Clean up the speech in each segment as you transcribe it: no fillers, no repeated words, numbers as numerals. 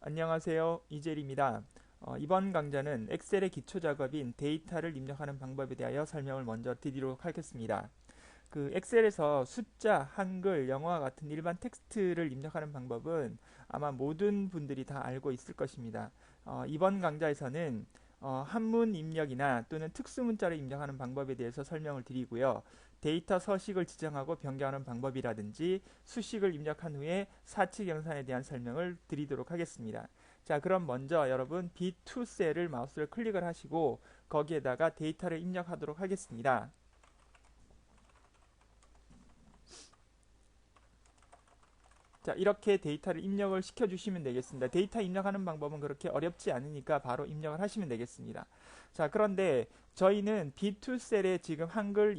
안녕하세요. 이재일입니다. 이번 강좌는 엑셀의 기초 작업인 데이터를 입력하는 방법에 대하여 설명을 먼저 드리도록 하겠습니다. 그 엑셀에서 숫자, 한글, 영어와 같은 일반 텍스트를 입력하는 방법은 아마 모든 분들이 다 알고 있을 것입니다. 이번 강좌에서는 한문 입력이나 또는 특수문자를 입력하는 방법에 대해서 설명을 드리고요. 데이터 서식을 지정하고 변경하는 방법이라든지 수식을 입력한 후에 사치 경산에 대한 설명을 드리도록 하겠습니다. 자, 그럼 먼저 여러분 B2 셀을 마우스를 클릭을 하시고 거기에다가 데이터를 입력하도록 하겠습니다. 자, 이렇게 데이터를 입력을 시켜주시면 되겠습니다. 데이터 입력하는 방법은 그렇게 어렵지 않으니까 바로 입력을 하시면 되겠습니다. 자, 그런데 저희는 B2 셀에 지금 한글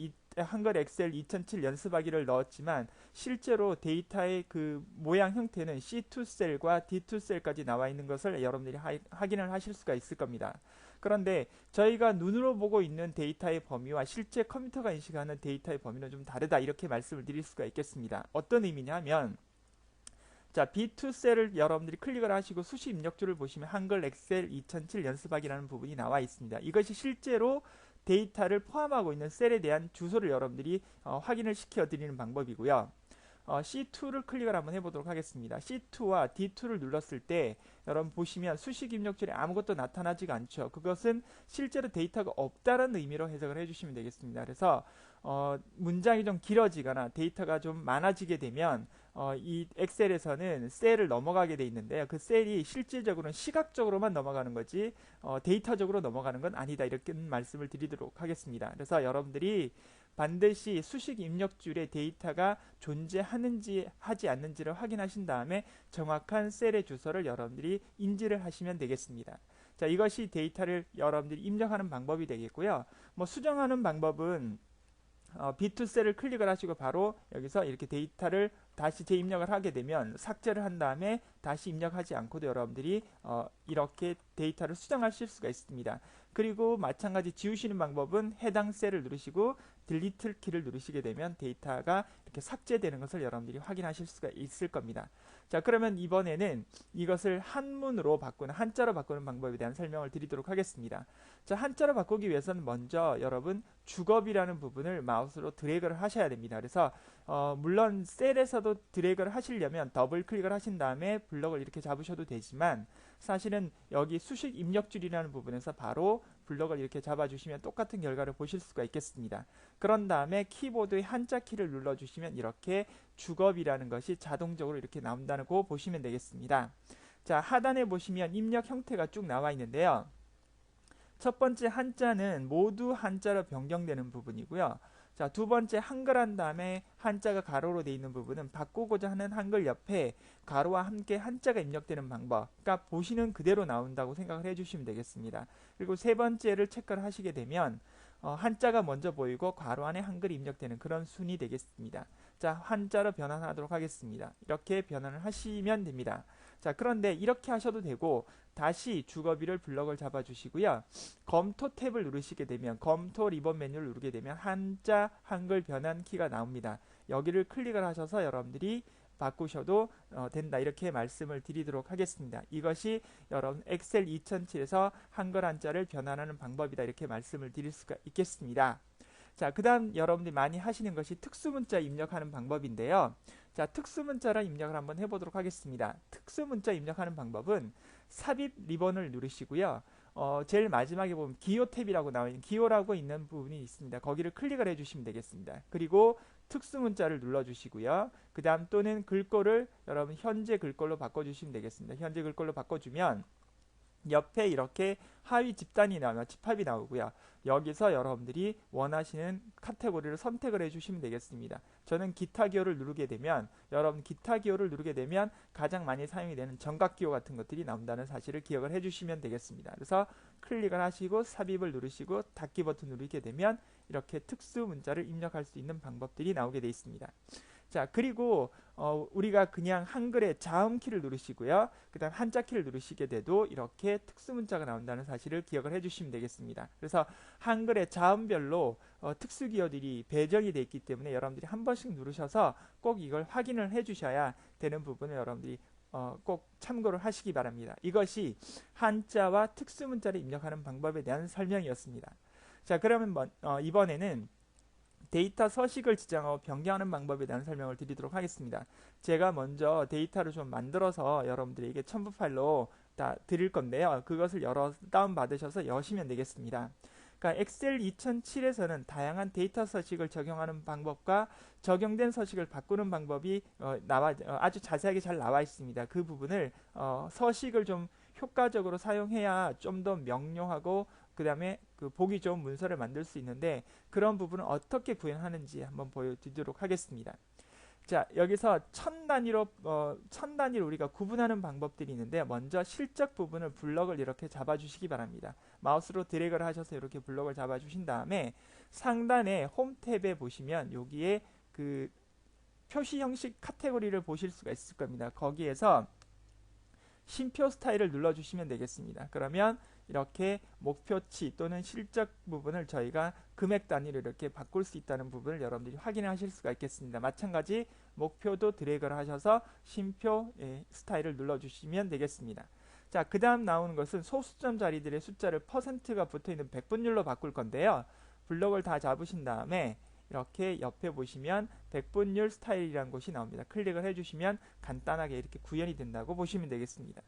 엑셀 2007 연습하기를 넣었지만 실제로 데이터의 그 모양 형태는 C2 셀과 D2 셀까지 나와 있는 것을 여러분들이 확인을 하실 수가 있을 겁니다. 그런데 저희가 눈으로 보고 있는 데이터의 범위와 실제 컴퓨터가 인식하는 데이터의 범위는 좀 다르다 이렇게 말씀을 드릴 수가 있겠습니다. 어떤 의미냐면 자, B2 셀을 여러분들이 클릭을 하시고 수식 입력줄을 보시면 한글 엑셀 2007 연습하기라는 부분이 나와 있습니다. 이것이 실제로 데이터를 포함하고 있는 셀에 대한 주소를 여러분들이 확인을 시켜 드리는 방법이고요. C2를 클릭을 한번 해보도록 하겠습니다. C2와 D2를 눌렀을 때 여러분 보시면 수식 입력줄에 아무것도 나타나지가 않죠. 그것은 실제로 데이터가 없다는 의미로 해석을 해주시면 되겠습니다. 그래서 문장이 좀 길어지거나 데이터가 좀 많아지게 되면 이 엑셀에서는 셀을 넘어가게 돼 있는데요. 그 셀이 실질적으로는 시각적으로만 넘어가는 거지 데이터적으로 넘어가는 건 아니다. 이렇게 말씀을 드리도록 하겠습니다. 그래서 여러분들이 반드시 수식 입력줄에 데이터가 존재하는지 하지 않는지를 확인하신 다음에 정확한 셀의 주소를 여러분들이 인지를 하시면 되겠습니다. 자, 이것이 데이터를 여러분들이 입력하는 방법이 되겠고요. 뭐 수정하는 방법은 B2 셀을 클릭을 하시고 바로 여기서 이렇게 데이터를 다시 재입력을 하게 되면 삭제를 한 다음에 다시 입력하지 않고도 여러분들이 이렇게 데이터를 수정하실 수가 있습니다. 그리고 마찬가지 지우시는 방법은 해당 셀을 누르시고 딜리트 키를 누르시게 되면 데이터가 이렇게 삭제되는 것을 여러분들이 확인하실 수가 있을 겁니다. 자, 그러면 이번에는 이것을 한문으로 바꾸는 한자로 바꾸는 방법에 대한 설명을 드리도록 하겠습니다. 자, 한자로 바꾸기 위해서는 먼저 여러분 주겁이라는 부분을 마우스로 드래그를 하셔야 됩니다. 그래서 물론 셀에서도 드래그를 하시려면 더블 클릭을 하신 다음에 블럭을 이렇게 잡으셔도 되지만 사실은 여기 수식 입력줄이라는 부분에서 바로 블럭을 이렇게 잡아주시면 똑같은 결과를 보실 수가 있겠습니다. 그런 다음에 키보드의 한자 키를 눌러주시면 이렇게 주겁이라는 것이 자동적으로 이렇게 나온다고 보시면 되겠습니다. 자, 하단에 보시면 입력 형태가 쭉 나와 있는데요. 첫 번째 한자는 모두 한자로 변경되는 부분이고요. 자, 두 번째 한글 한 다음에 한자가 가로로 되어 있는 부분은 바꾸고자 하는 한글 옆에 가로와 함께 한자가 입력되는 방법. 그러니까 보시는 그대로 나온다고 생각을 해주시면 되겠습니다. 그리고 세 번째를 체크를 하시게 되면 한자가 먼저 보이고 괄호 안에 한글이 입력되는 그런 순이 되겠습니다. 자, 한자로 변환하도록 하겠습니다. 이렇게 변환을 하시면 됩니다. 자, 그런데 이렇게 하셔도 되고 다시 주거비를 블럭을 잡아주시고요. 검토 탭을 누르시게 되면 검토 리본 메뉴를 누르게 되면 한자 한글 변환 키가 나옵니다. 여기를 클릭을 하셔서 여러분들이 바꾸셔도 된다 이렇게 말씀을 드리도록 하겠습니다. 이것이 여러분 엑셀 2007에서 한글 한자를 변환하는 방법이다 이렇게 말씀을 드릴 수가 있겠습니다. 자, 그 다음 여러분들이 많이 하시는 것이 특수문자 입력하는 방법인데요. 자, 특수문자를 입력을 한번 해보도록 하겠습니다. 특수문자 입력하는 방법은 삽입 리본을 누르시고요. 제일 마지막에 보면 기호 탭이라고 나와 있는 기호라고 있는 부분이 있습니다. 거기를 클릭을 해주시면 되겠습니다. 그리고 특수문자를 눌러주시고요. 그 다음 또는 글꼴을 여러분 현재 글꼴로 바꿔주시면 되겠습니다. 현재 글꼴로 바꿔주면 옆에 이렇게 하위 집단이 나오면 집합이 나오고요. 여기서 여러분들이 원하시는 카테고리를 선택을 해주시면 되겠습니다. 저는 기타 기호를 누르게 되면 여러분 기타 기호를 누르게 되면 가장 많이 사용이 되는 정각 기호 같은 것들이 나온다는 사실을 기억을 해주시면 되겠습니다. 그래서 클릭을 하시고 삽입을 누르시고 닫기 버튼 누르게 되면 이렇게 특수 문자를 입력할 수 있는 방법들이 나오게 되어 있습니다. 자, 그리고 우리가 그냥 한글의 자음 키를 누르시고요. 그 다음 한자 키를 누르시게 돼도 이렇게 특수문자가 나온다는 사실을 기억을 해주시면 되겠습니다. 그래서 한글의 자음별로 특수 기호들이 배정이 되어 있기 때문에 여러분들이 한 번씩 누르셔서 꼭 이걸 확인을 해주셔야 되는 부분을 여러분들이 꼭 참고를 하시기 바랍니다. 이것이 한자와 특수문자를 입력하는 방법에 대한 설명이었습니다. 자, 그러면 이번에는 데이터 서식을 지정하고 변경하는 방법에 대한 설명을 드리도록 하겠습니다. 제가 먼저 데이터를 좀 만들어서 여러분들에게 첨부 파일로 다 드릴 건데요. 그것을 다운받으셔서 여시면 되겠습니다. 그러니까 엑셀 2007에서는 다양한 데이터 서식을 적용하는 방법과 적용된 서식을 바꾸는 방법이 아주 자세하게 잘 나와 있습니다. 그 부분을 서식을 좀 효과적으로 사용해야 좀 더 명료하고 그 다음에 그 보기 좋은 문서를 만들 수 있는데 그런 부분을 어떻게 구현하는지 한번 보여드리도록 하겠습니다. 자, 여기서 천 단위로 우리가 구분하는 방법들이 있는데 먼저 실적 부분을 블럭을 이렇게 잡아주시기 바랍니다. 마우스로 드래그를 하셔서 이렇게 블럭을 잡아주신 다음에 상단에 홈 탭에 보시면 여기에 그 표시 형식 카테고리를 보실 수가 있을 겁니다. 거기에서 쉼표 스타일을 눌러주시면 되겠습니다. 그러면 이렇게 목표치 또는 실적 부분을 저희가 금액 단위로 이렇게 바꿀 수 있다는 부분을 여러분들이 확인하실 수가 있겠습니다. 마찬가지 목표도 드래그를 하셔서 쉼표 스타일을 눌러주시면 되겠습니다. 자, 그 다음 나오는 것은 소수점 자리들의 숫자를 %가 붙어있는 백분율로 바꿀 건데요. 블럭을 다 잡으신 다음에 이렇게 옆에 보시면 백분율 스타일이라는 곳이 나옵니다. 클릭을 해주시면 간단하게 이렇게 구현이 된다고 보시면 되겠습니다.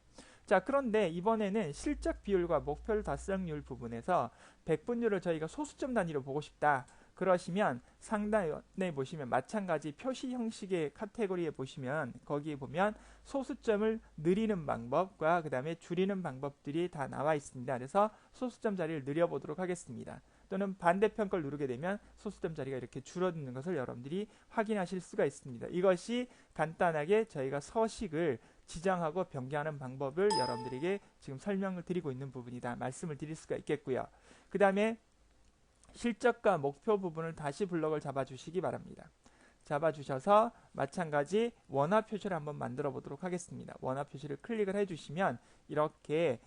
자, 그런데 이번에는 실적 비율과 목표 달성률 부분에서 백분율을 저희가 소수점 단위로 보고 싶다. 그러시면 상단에 보시면 마찬가지 표시 형식의 카테고리에 보시면 거기에 보면 소수점을 늘리는 방법과 그 다음에 줄이는 방법들이 다 나와 있습니다. 그래서 소수점 자리를 늘려보도록 하겠습니다. 또는 반대편 걸 누르게 되면 소수점 자리가 이렇게 줄어드는 것을 여러분들이 확인하실 수가 있습니다. 이것이 간단하게 저희가 서식을 지정하고 변경하는 방법을 여러분들에게 지금 설명을 드리고 있는 부분이다. 말씀을 드릴 수가 있겠고요. 그 다음에 실적과 목표 부분을 다시 블럭을 잡아주시기 바랍니다. 잡아주셔서 마찬가지 원화 표시를 한번 만들어 보도록 하겠습니다. 원화 표시를 클릭을 해주시면 이렇게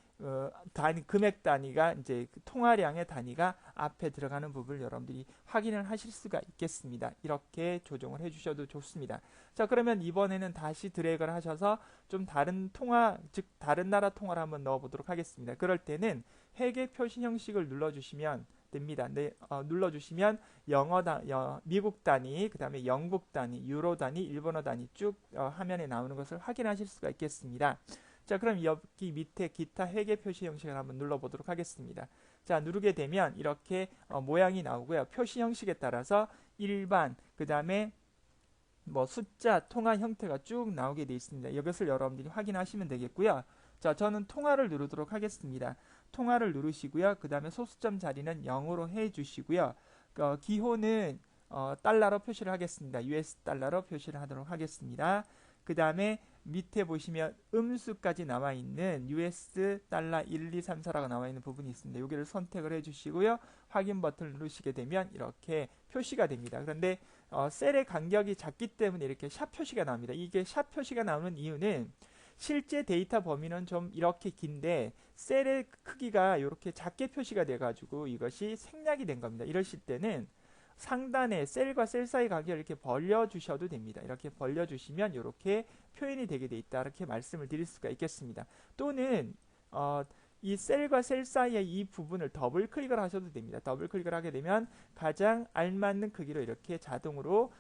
금액 단위가 이제 통화량의 단위가 앞에 들어가는 부분을 여러분들이 확인을 하실 수가 있겠습니다. 이렇게 조정을 해주셔도 좋습니다. 자, 그러면 이번에는 다시 드래그를 하셔서 좀 다른 통화, 즉 다른 나라 통화를 한번 넣어 보도록 하겠습니다. 그럴 때는 회계 표시 형식을 눌러주시면 됩니다. 네, 눌러주시면 미국 단위, 그 다음에 영국 단위, 유로 단위, 일본어 단위 쭉 화면에 나오는 것을 확인하실 수가 있겠습니다. 자, 그럼 여기 밑에 기타 회계 표시 형식을 한번 눌러보도록 하겠습니다. 자, 누르게 되면 이렇게 모양이 나오고요. 표시 형식에 따라서 일반, 그 다음에 뭐 숫자, 통화 형태가 쭉 나오게 되어 있습니다. 이것을 여러분들이 확인하시면 되겠고요. 자, 저는 통화를 누르도록 하겠습니다. 통화를 누르시고요. 그 다음에 소수점 자리는 0으로 해주시고요. 기호는 달러로 표시를 하겠습니다. US 달러로 표시를 하도록 하겠습니다. 그 다음에 밑에 보시면 음수까지 나와 있는 US 달러 1, 2, 3, 4라고 나와 있는 부분이 있습니다. 여기를 선택을 해주시고요. 확인 버튼을 누르시게 되면 이렇게 표시가 됩니다. 그런데 셀의 간격이 작기 때문에 이렇게 샵 표시가 나옵니다. 이게 샵 표시가 나오는 이유는 실제 데이터 범위는 좀 이렇게 긴데 셀의 크기가 이렇게 작게 표시가 돼가지고 이것이 생략이 된 겁니다. 이러실 때는 상단에 셀과 셀 사이 간격을 이렇게 벌려주셔도 됩니다. 이렇게 벌려주시면 이렇게 표현이 되게 돼 있다. 이렇게 말씀을 드릴 수가 있겠습니다. 또는 이 셀과 셀 사이의 이 부분을 더블 클릭을 하셔도 됩니다. 더블 클릭을 하게 되면 가장 알맞는 크기로 이렇게 자동으로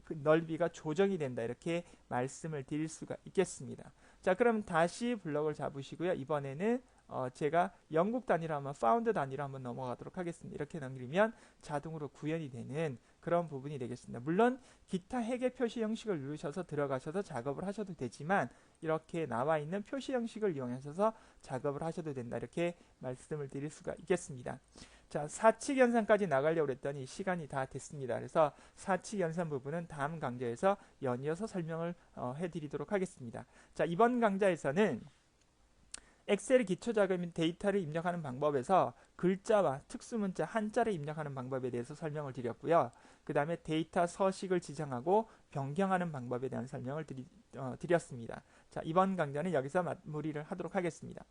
그 넓이가 조정이 된다. 이렇게 말씀을 드릴 수가 있겠습니다. 자, 그럼 다시 블럭을 잡으시고요. 이번에는 제가 영국 단위로 한번 파운드 단위로 한번 넘어가도록 하겠습니다. 이렇게 넘기면 자동으로 구현이 되는 그런 부분이 되겠습니다. 물론 기타 회계 표시 형식을 누르셔서 들어가셔서 작업을 하셔도 되지만 이렇게 나와 있는 표시 형식을 이용하셔서 작업을 하셔도 된다. 이렇게 말씀을 드릴 수가 있겠습니다. 자, 사칙 연산까지 나가려고 했더니 시간이 다 됐습니다. 그래서 사칙 연산 부분은 다음 강좌에서 연이어서 설명을 해드리도록 하겠습니다. 자, 이번 강좌에서는 엑셀의 기초자금인 데이터를 입력하는 방법에서 글자와 특수문자 한자를 입력하는 방법에 대해서 설명을 드렸고요. 그 다음에 데이터 서식을 지정하고 변경하는 방법에 대한 설명을 드렸습니다. 자, 이번 강좌는 여기서 마무리를 하도록 하겠습니다.